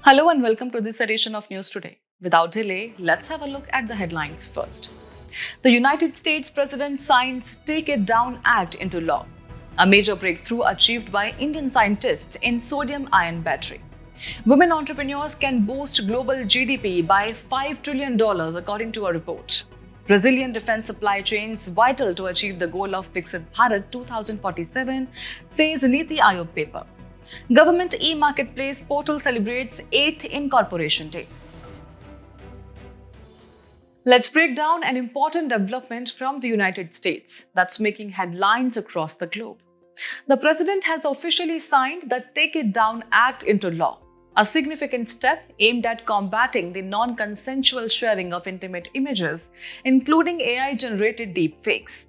Hello and welcome to this edition of News Today. Without delay, let's have a look at the headlines first. The United States President signs Take It Down Act into law. A major breakthrough achieved by Indian scientists in sodium-ion battery. Women entrepreneurs can boost global GDP by $5 trillion according to a report. Brazilian defense supply chains vital to achieve the goal of Viksit Bharat 2047, says NITI Aayog paper. Government e-marketplace portal celebrates 8th Incorporation Day. Let's break down an important development from the United States that's making headlines across the globe. The president has officially signed the Take It Down Act into law, a significant step aimed at combating the non-consensual sharing of intimate images, including AI-generated deepfakes.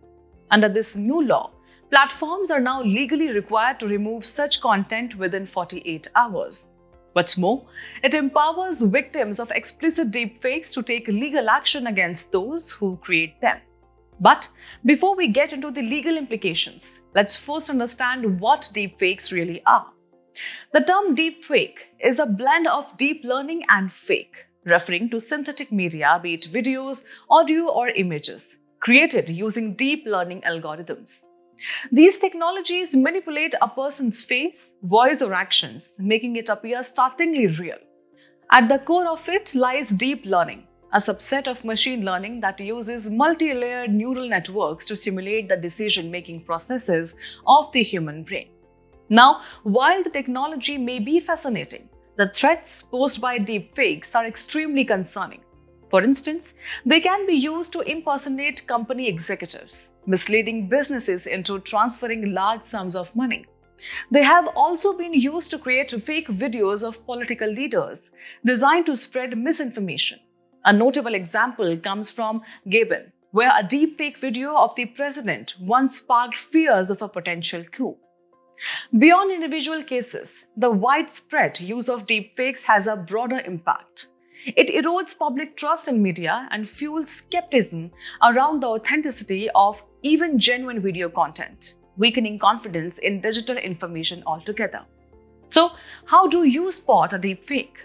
Under this new law, platforms are now legally required to remove such content within 48 hours. What's more, it empowers victims of explicit deepfakes to take legal action against those who create them. But before we get into the legal implications, let's first understand what deepfakes really are. The term deepfake is a blend of deep learning and fake, referring to synthetic media, be it videos, audio, or images, created using deep learning algorithms. These technologies manipulate a person's face, voice, or actions, making it appear startlingly real. At the core of it lies deep learning, a subset of machine learning that uses multi-layered neural networks to simulate the decision-making processes of the human brain. Now, while the technology may be fascinating, the threats posed by deepfakes are extremely concerning. For instance, they can be used to impersonate company executives, misleading businesses into transferring large sums of money. They have also been used to create fake videos of political leaders designed to spread misinformation. A notable example comes from Gabon, where a deepfake video of the president once sparked fears of a potential coup. Beyond individual cases, the widespread use of deepfakes has a broader impact. It erodes public trust in media and fuels skepticism around the authenticity of even genuine video content, weakening confidence in digital information altogether. So, how do you spot a deepfake?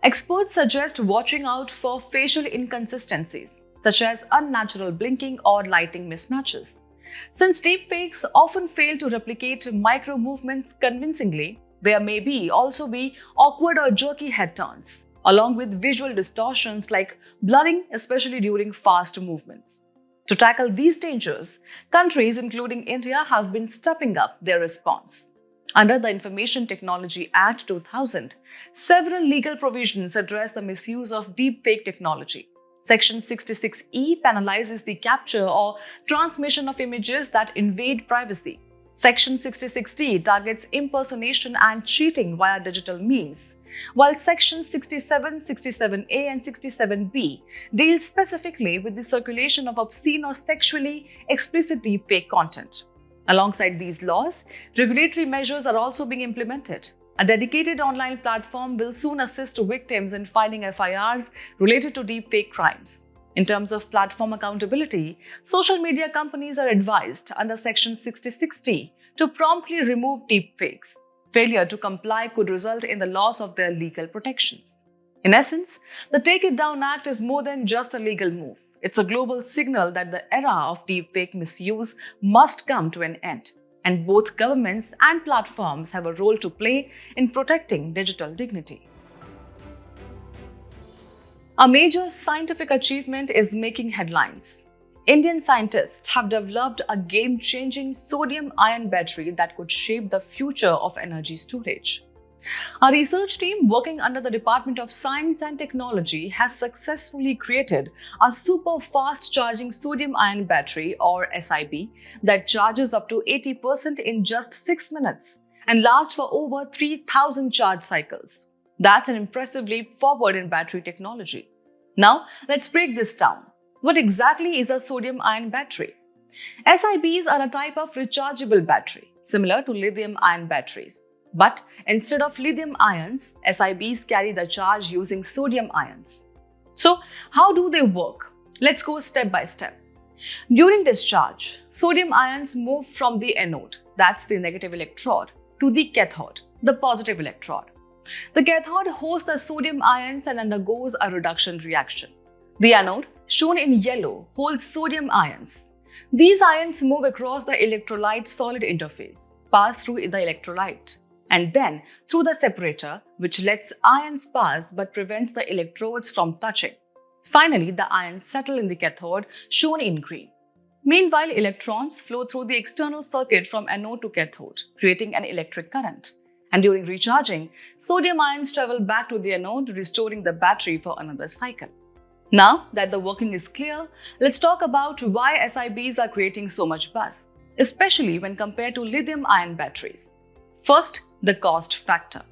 Experts suggest watching out for facial inconsistencies, such as unnatural blinking or lighting mismatches. Since deepfakes often fail to replicate micro movements convincingly, there may also be awkward or jerky head turns, along with visual distortions like blurring, especially during fast movements. To tackle these dangers, countries including India have been stepping up their response. Under the Information Technology Act 2000, several legal provisions address the misuse of deepfake technology. Section 66E penalizes the capture or transmission of images that invade privacy. Section 66D targets impersonation and cheating via digital means, while Sections 67, 67A, and 67B deal specifically with the circulation of obscene or sexually explicit deepfake content. Alongside these laws, regulatory measures are also being implemented. A dedicated online platform will soon assist victims in filing FIRs related to deepfake crimes. In terms of platform accountability, social media companies are advised under Section 66D to promptly remove deepfakes. Failure to comply could result in the loss of their legal protections. In essence, the Take It Down Act is more than just a legal move. It's a global signal that the era of deepfake misuse must come to an end, and both governments and platforms have a role to play in protecting digital dignity. A major scientific achievement is making headlines. Indian scientists have developed a game-changing sodium-ion battery that could shape the future of energy storage. A research team working under the Department of Science and Technology has successfully created a super fast charging sodium-ion battery, or SiB, that charges up to 80% in just 6 minutes and lasts for over 3,000 charge cycles. That's an impressive leap forward in battery technology. Now, let's break this down. What exactly is a sodium-ion battery? SiBs are a type of rechargeable battery, similar to lithium-ion batteries. But instead of lithium ions, SiBs carry the charge using sodium ions. So, how do they work? Let's go step by step. During discharge, sodium ions move from the anode, that's the negative electrode, to the cathode, the positive electrode. The cathode hosts the sodium ions and undergoes a reduction reaction. The anode, shown in yellow, holds sodium ions. These ions move across the electrolyte-solid interface, pass through the electrolyte, and then through the separator, which lets ions pass but prevents the electrodes from touching. Finally, the ions settle in the cathode, shown in green. Meanwhile, electrons flow through the external circuit from anode to cathode, creating an electric current. And during recharging, sodium ions travel back to the anode, restoring the battery for another cycle. Now that the working is clear, let's talk about why SIBs are creating so much buzz, especially when compared to lithium-ion batteries. First, the cost factor.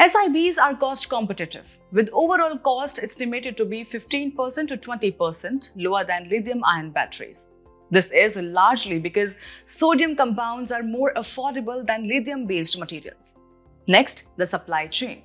SIBs are cost competitive, with overall cost estimated to be 15% to 20% lower than lithium-ion batteries. This is largely because sodium compounds are more affordable than lithium-based materials. Next, the supply chain.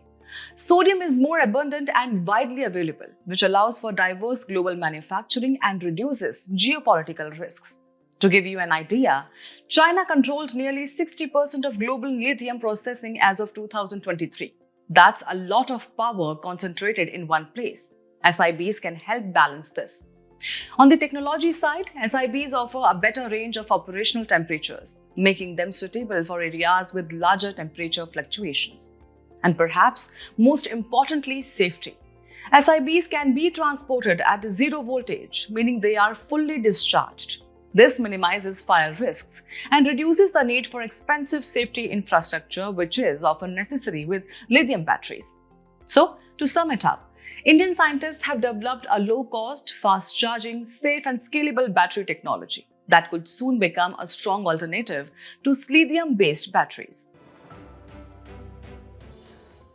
Sodium is more abundant and widely available, which allows for diverse global manufacturing and reduces geopolitical risks. To give you an idea, China controlled nearly 60% of global lithium processing as of 2023. That's a lot of power concentrated in one place. SIBs can help balance this. On the technology side, SIBs offer a better range of operational temperatures, making them suitable for areas with larger temperature fluctuations. And perhaps most importantly, safety. SIBs can be transported at zero voltage, meaning they are fully discharged. This minimizes fire risks and reduces the need for expensive safety infrastructure, which is often necessary with lithium batteries. So, to sum it up, Indian scientists have developed a low-cost, fast-charging, safe and scalable battery technology that could soon become a strong alternative to lithium-based batteries.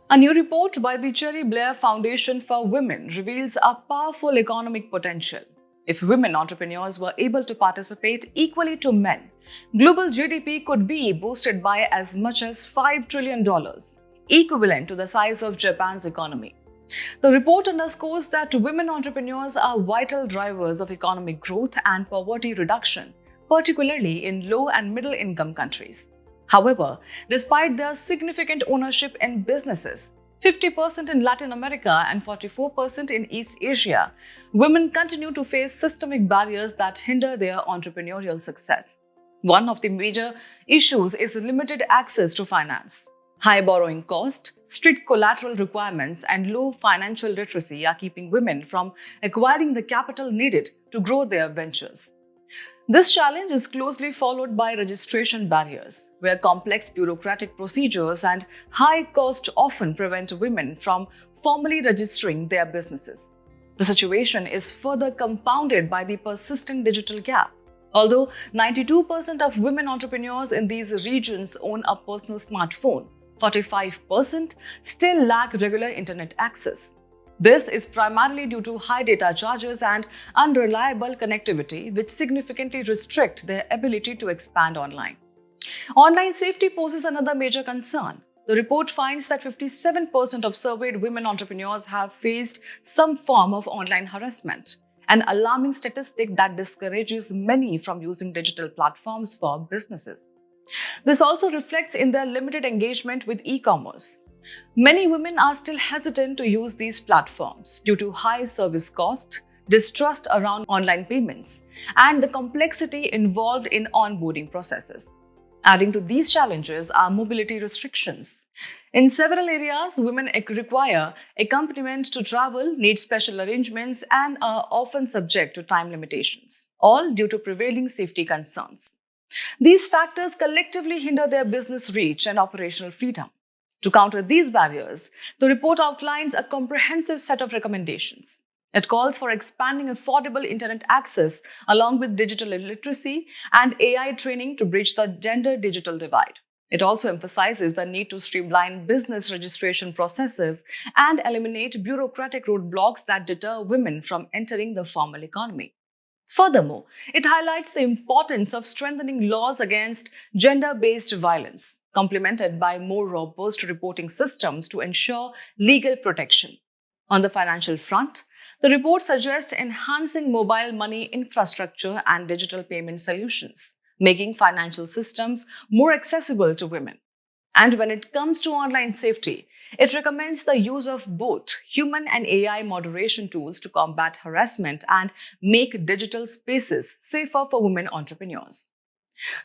A new report by the Cherry Blair Foundation for Women reveals a powerful economic potential. If women entrepreneurs were able to participate equally to men, global GDP could be boosted by as much as $5 trillion, equivalent to the size of Japan's economy. The report underscores that women entrepreneurs are vital drivers of economic growth and poverty reduction, particularly in low and middle income countries. However, despite their significant ownership in businesses, 50% in Latin America and 44% in East Asia, women continue to face systemic barriers that hinder their entrepreneurial success. One of the major issues is limited access to finance. High borrowing costs, strict collateral requirements, and low financial literacy are keeping women from acquiring the capital needed to grow their ventures. This challenge is closely followed by registration barriers, where complex bureaucratic procedures and high cost often prevent women from formally registering their businesses. The situation is further compounded by the persistent digital gap. Although 92% of women entrepreneurs in these regions own a personal smartphone, 45% still lack regular internet access. This is primarily due to high data charges and unreliable connectivity, which significantly restrict their ability to expand online. Online safety poses another major concern. The report finds that 57% of surveyed women entrepreneurs have faced some form of online harassment, an alarming statistic that discourages many from using digital platforms for businesses. This also reflects in their limited engagement with e-commerce. Many women are still hesitant to use these platforms due to high service costs, distrust around online payments, and the complexity involved in onboarding processes. Adding to these challenges are mobility restrictions. In several areas, women require accompaniment to travel, need special arrangements, and are often subject to time limitations, all due to prevailing safety concerns. These factors collectively hinder their business reach and operational freedom. To counter these barriers, the report outlines a comprehensive set of recommendations. It calls for expanding affordable internet access along with digital literacy and AI training to bridge the gender-digital divide. It also emphasizes the need to streamline business registration processes and eliminate bureaucratic roadblocks that deter women from entering the formal economy. Furthermore, it highlights the importance of strengthening laws against gender-based violence, complemented by more robust reporting systems to ensure legal protection. On the financial front, the report suggests enhancing mobile money infrastructure and digital payment solutions, making financial systems more accessible to women. And when it comes to online safety, It recommends the use of both human and AI moderation tools to combat harassment and make digital spaces safer for women entrepreneurs.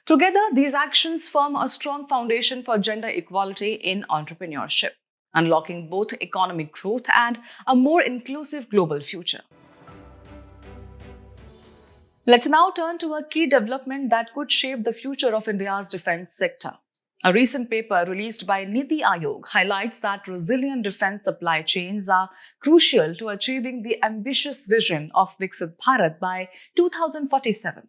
Together, these actions form a strong foundation for gender equality in entrepreneurship, unlocking both economic growth and a more inclusive global future. Let's now turn to a key development that could shape the future of India's defense sector. A recent paper released by NITI highlights that resilient defense supply chains are crucial to achieving the ambitious vision of Viksit Bharat by 2047.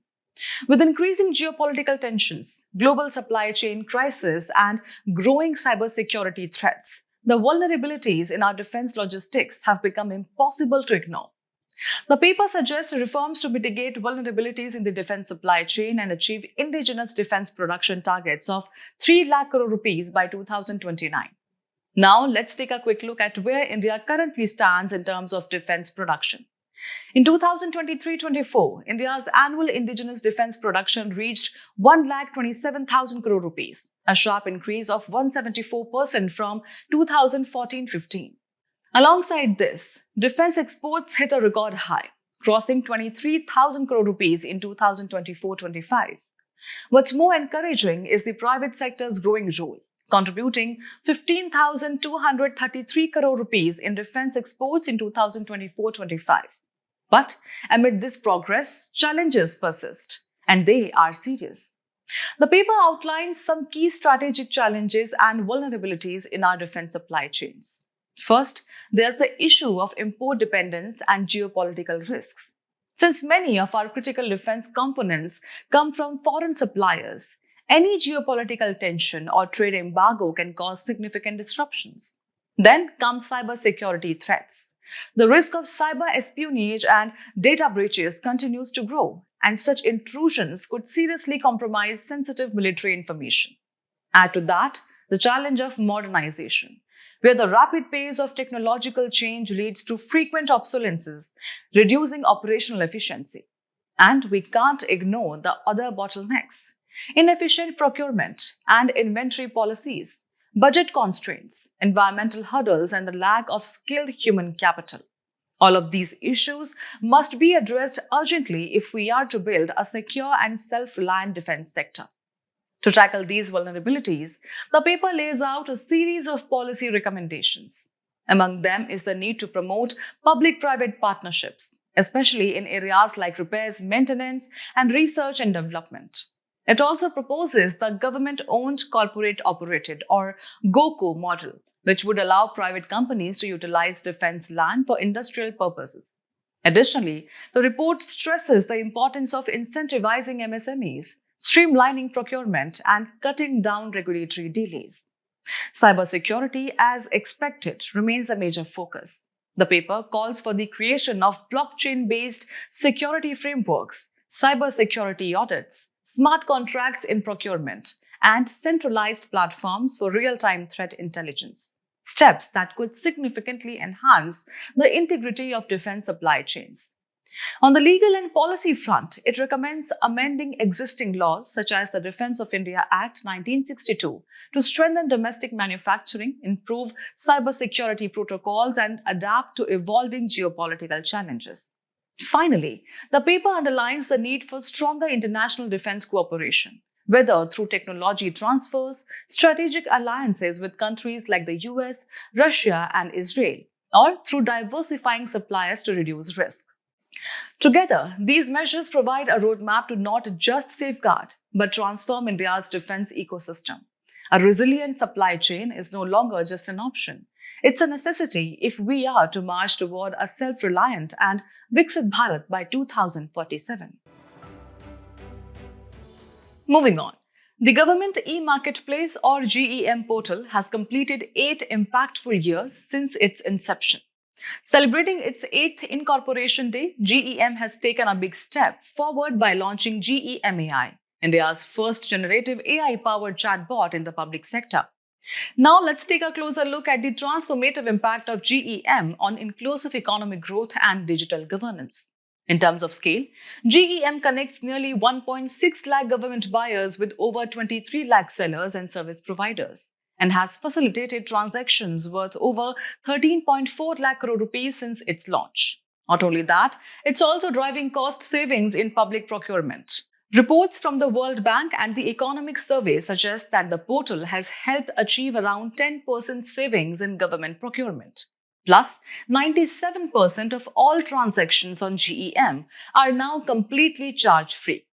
With increasing geopolitical tensions, global supply chain crisis, and growing cybersecurity threats, the vulnerabilities in our defense logistics have become impossible to ignore. The paper suggests reforms to mitigate vulnerabilities in the defense supply chain and achieve indigenous defense production targets of 3 lakh crore rupees by 2029. Now, let's take a quick look at where India currently stands in terms of defense production. In 2023-24, India's annual indigenous defense production reached 1,27,000 crore rupees, a sharp increase of 174% from 2014-15. Alongside this, defense exports hit a record high, crossing 23,000 crore rupees in 2024-25. What's more encouraging is the private sector's growing role, contributing 15,233 crore rupees in defense exports in 2024-25. But amid this progress, challenges persist, and they are serious. The paper outlines some key strategic challenges and vulnerabilities in our defense supply chains. First, there's the issue of import dependence and geopolitical risks. Since many of our critical defense components come from foreign suppliers, any geopolitical tension or trade embargo can cause significant disruptions. Then come cybersecurity threats. The risk of cyber espionage and data breaches continues to grow, and such intrusions could seriously compromise sensitive military information. Add to that the challenge of modernization, where the rapid pace of technological change leads to frequent obsolescences, reducing operational efficiency. And we can't ignore the other bottlenecks: inefficient procurement and inventory policies, budget constraints, environmental hurdles, and the lack of skilled human capital. All of these issues must be addressed urgently if we are to build a secure and self-reliant defense sector. To tackle these vulnerabilities, the paper lays out a series of policy recommendations. Among them is the need to promote public-private partnerships, especially in areas like repairs, maintenance, and research and development. It also proposes the government-owned corporate-operated or GOCO model, which would allow private companies to utilize defense land for industrial purposes. Additionally, the report stresses the importance of incentivizing MSMEs, streamlining procurement, and cutting down regulatory delays. Cybersecurity, as expected, remains a major focus. The paper calls for the creation of blockchain-based security frameworks, cybersecurity audits, smart contracts in procurement, and centralized platforms for real-time threat intelligence. Steps that could significantly enhance the integrity of defense supply chains. On the legal and policy front, it recommends amending existing laws such as the Defense of India Act 1962 to strengthen domestic manufacturing, improve cybersecurity protocols, and adapt to evolving geopolitical challenges. Finally, the paper underlines the need for stronger international defense cooperation, whether through technology transfers, strategic alliances with countries like the US, Russia, and Israel, or through diversifying suppliers to reduce risk. Together, these measures provide a roadmap to not just safeguard, but transform India's defense ecosystem. A resilient supply chain is no longer just an option. It's a necessity if we are to march toward a self-reliant and Viksit Bharat by 2047. Moving on. The Government E-Marketplace or GEM portal has completed 8 impactful years since its inception. Celebrating its 8th Incorporation Day, GEM has taken a big step forward by launching GEMAI, India's first generative AI-powered chatbot in the public sector. Now let's take a closer look at the transformative impact of GEM on inclusive economic growth and digital governance. In terms of scale, GEM connects nearly 1.6 lakh government buyers with over 23 lakh sellers and service providers. and has facilitated transactions worth over 13.4 lakh crore rupees since its launch. Not only that, it's also driving cost savings in public procurement. Reports from the World Bank and the Economic Survey suggest that the portal has helped achieve around 10% savings in government procurement. Plus, 97% of all transactions on GEM are now completely charge-free.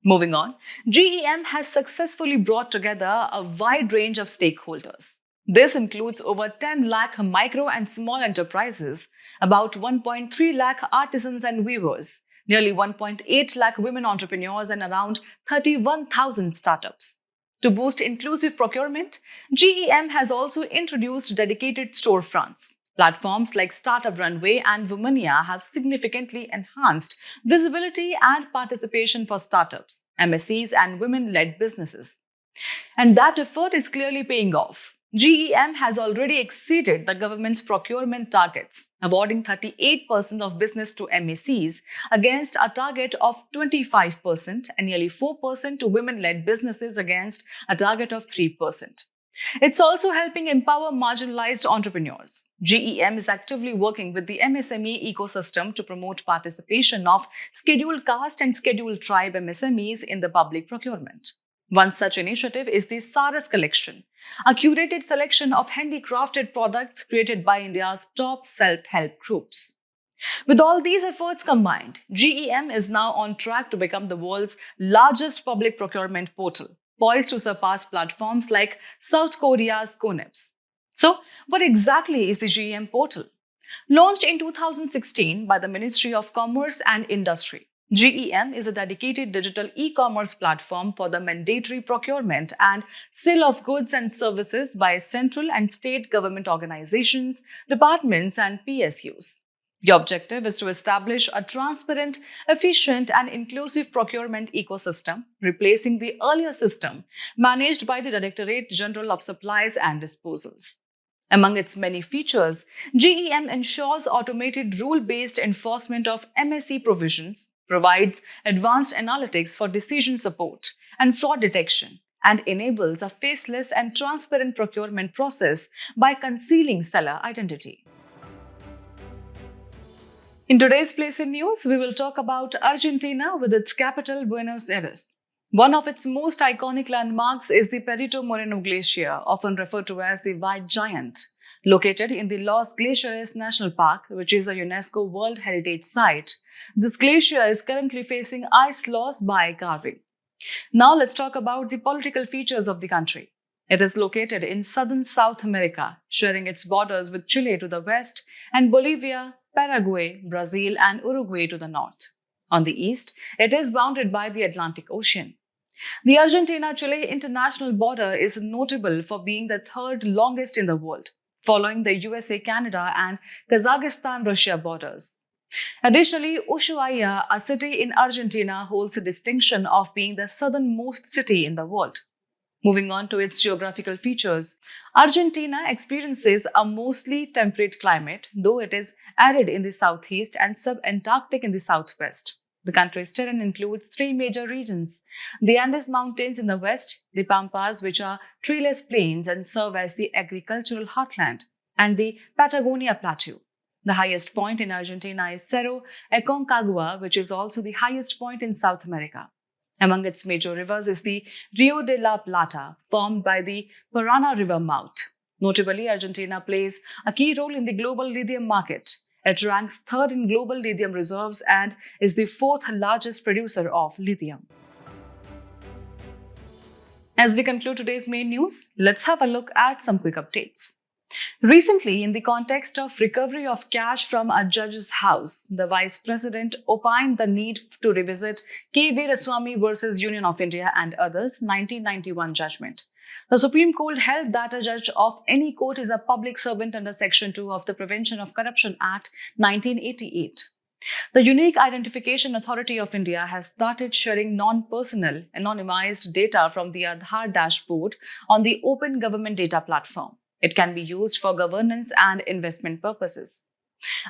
Moving on, GEM has successfully brought together a wide range of stakeholders. This includes over 10 lakh micro and small enterprises, about 1.3 lakh artisans and weavers, nearly 1.8 lakh women entrepreneurs, and around 31,000 startups. To boost inclusive procurement, GEM has also introduced dedicated storefronts. Platforms like Startup Runway and Womania have significantly enhanced visibility and participation for startups, MSCs, and women-led businesses. And that effort is clearly paying off. GEM has already exceeded the government's procurement targets, awarding 38% of business to MSCs against a target of 25% and nearly 4% to women-led businesses against a target of 3%. It's also helping empower marginalized entrepreneurs. GEM is actively working with the MSME ecosystem to promote participation of scheduled caste and scheduled tribe MSMEs in the public procurement. One such initiative is the Saras Collection, a curated selection of handicrafted products created by India's top self-help groups. With all these efforts combined, GEM is now on track to become the world's largest public procurement portal, poised to surpass platforms like South Korea's Koneps. So, what exactly is the GEM portal? Launched in 2016 by the Ministry of Commerce and Industry, GEM is a dedicated digital e-commerce platform for the mandatory procurement and sale of goods and services by central and state government organizations, departments, and PSUs. The objective is to establish a transparent, efficient, and inclusive procurement ecosystem, replacing the earlier system managed by the Directorate General of Supplies and Disposals. Among its many features, GEM ensures automated rule-based enforcement of MSE provisions, provides advanced analytics for decision support and fraud detection, and enables a faceless and transparent procurement process by concealing seller identity. In today's Place in News, we will talk about Argentina with its capital Buenos Aires. One of its most iconic landmarks is the Perito Moreno Glacier, often referred to as the White Giant. Located in the Los Glaciares National Park, which is a UNESCO World Heritage Site, this glacier is currently facing ice loss by calving. Now let's talk about the political features of the country. It is located in southern South America, sharing its borders with Chile to the west and Bolivia, Paraguay, Brazil, and Uruguay to the north. On the east, it is bounded by the Atlantic Ocean. The Argentina-Chile international border is notable for being the third longest in the world, following the USA-Canada and Kazakhstan-Russia borders. Additionally, Ushuaia, a city in Argentina, holds the distinction of being the southernmost city in the world. Moving on to its geographical features, Argentina experiences a mostly temperate climate, though it is arid in the southeast and subantarctic in the southwest. The country's terrain includes three major regions: the Andes Mountains in the west, the Pampas, which are treeless plains and serve as the agricultural heartland, and the Patagonia Plateau. The highest point in Argentina is Cerro Aconcagua, which is also the highest point in South America. Among its major rivers is the Rio de la Plata, formed by the Parana River mouth. Notably, Argentina plays a key role in the global lithium market. It ranks third in global lithium reserves and is the fourth largest producer of lithium. As we conclude today's main news, let's have a look at some quick updates. Recently, in the context of recovery of cash from a judge's house, the Vice President opined the need to revisit K. Veeraswamy versus Union of India and others 1991 judgment. The Supreme Court held that a judge of any court is a public servant under Section 2 of the Prevention of Corruption Act 1988. The Unique Identification Authority of India has started sharing non-personal, anonymized data from the Aadhaar dashboard on the Open Government Data Platform. It can be used for governance and investment purposes.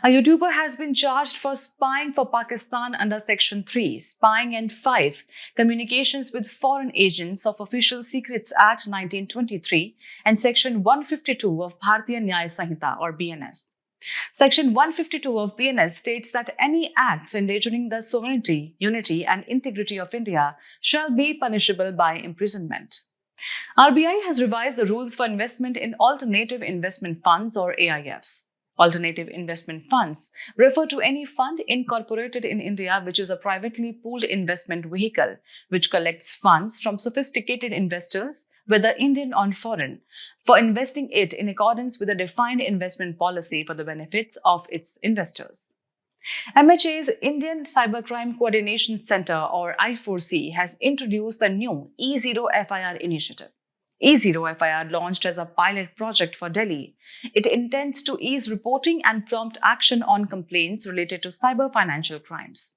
A YouTuber has been charged for spying for Pakistan under Section 3, Spying, and 5, Communications with Foreign Agents of Official Secrets Act 1923, and Section 152 of Bharatiya Nyaya Sanhita or BNS. Section 152 of BNS states that any acts endangering the sovereignty, unity, and integrity of India shall be punishable by imprisonment. RBI has revised the rules for investment in alternative investment funds or AIFs. Alternative investment funds refer to any fund incorporated in India which is a privately pooled investment vehicle which collects funds from sophisticated investors, whether Indian or foreign, for investing it in accordance with a defined investment policy for the benefits of its investors. MHA's Indian Cybercrime Coordination Center or I4C has introduced the new E0FIR initiative. E0FIR launched as a pilot project for Delhi. It intends to ease reporting and prompt action on complaints related to cyber financial crimes.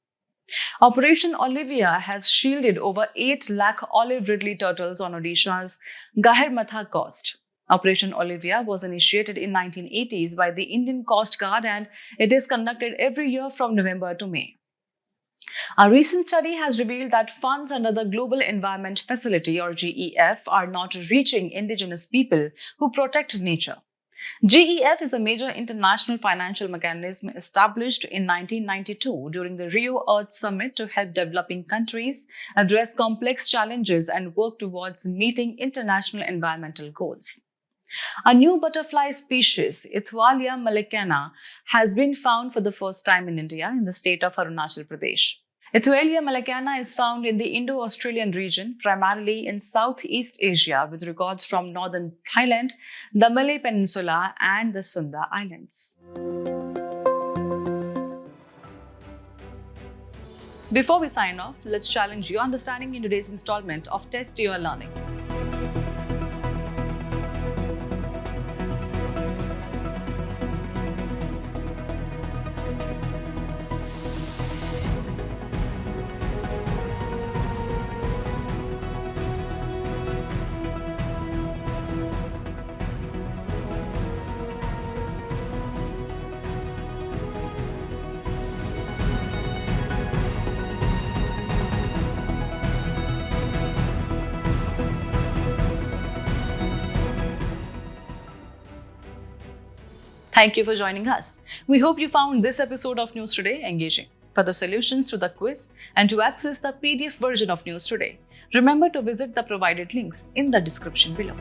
Operation Olivia has shielded over 8 lakh olive ridley turtles on Odisha's Gahermatha coast. Operation Olivia was initiated in 1980s by the Indian Coast Guard and it is conducted every year from November to May. A recent study has revealed that funds under the Global Environment Facility or GEF are not reaching indigenous people who protect nature. GEF is a major international financial mechanism established in 1992 during the Rio Earth Summit to help developing countries address complex challenges and work towards meeting international environmental goals. A new butterfly species, Ithwalia malekana, has been found for the first time in India in the state of Arunachal Pradesh. Ithwalia malekana is found in the Indo-Australian region, primarily in Southeast Asia, with records from northern Thailand, the Malay Peninsula, and the Sunda Islands. Before we sign off, let's challenge your understanding in today's installment of Test Your Learning. Thank you for joining us. We hope you found this episode of News Today engaging. For the solutions to the quiz and to access the PDF version of News Today, remember to visit the provided links in the description below.